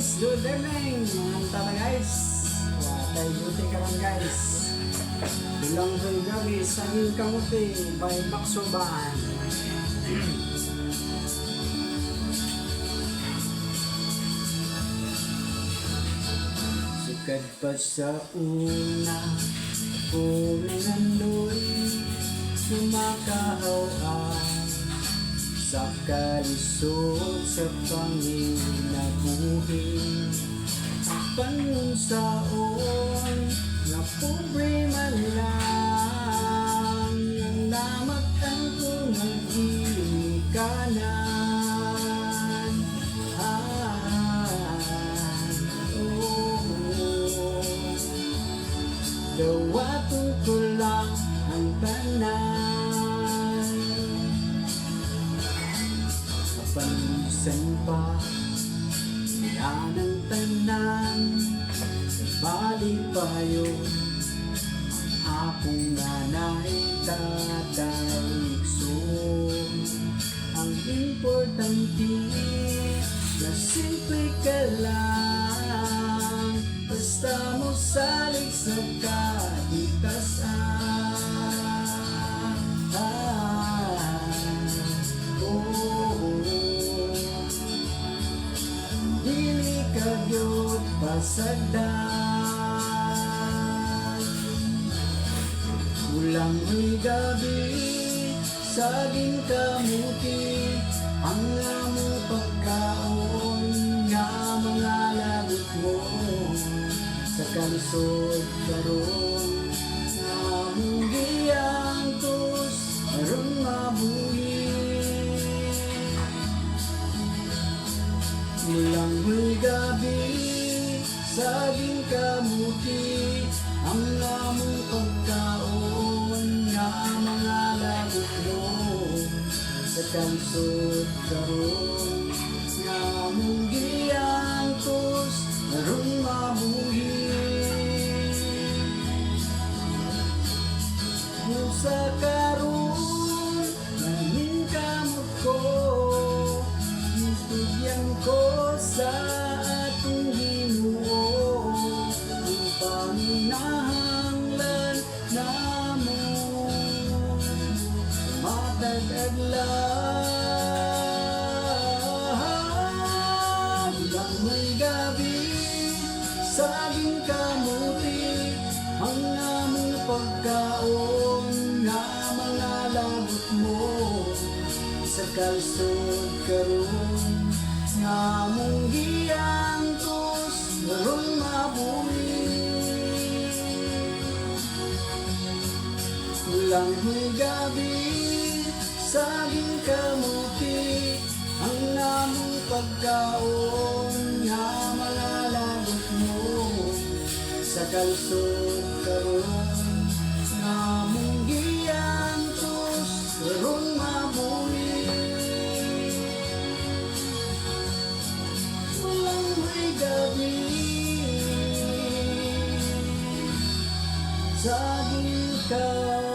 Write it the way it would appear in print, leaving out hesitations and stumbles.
guys, good evening mga tata guys. Tayo duty ka lang guys. Bilang sa gabi sa iyong kamuti by Baksoban. Sukad pa sa una, kung nandoy sumakahaw sa kalisod sa panginabuhi. Ang panunsaon na pobre man lang ang namatan ko ng ginikanan. Dawaton ko lang ang tanan, kapanusan pa yan ang tanan. Bali payo ang akong nanay tatalikso. Ang importante na simple ka lang, basta mo salig sa kaligtasan. Dili ka gyud pasagdan, ulang may gabi saging kamuti ang among pagkaon nga mga lagot mo. Sa kalisod karon nga among giangtos aron mabuhi. Ulang may gabi saging kamuti ang among pagkaon nga mga lagot mo. Sa kalisod karon nga among giangtos aron mabuhi. Sa karon namin kamot ko, tugyan ko sa atong Ginoo. Ang panginahanglan namon matag adlaw. Ulang may gabi saging kamuti ang among pagkaon nga mga lagot mo. Sa kalisod karon nga among giangtos aron mabuhi. Ulang may gabi saging kamuti ang among pagkaon nga mga lagot mo. Sa kalisod karon nga among giangtos aron mabuhi. Ulang may gabi saging kamuti.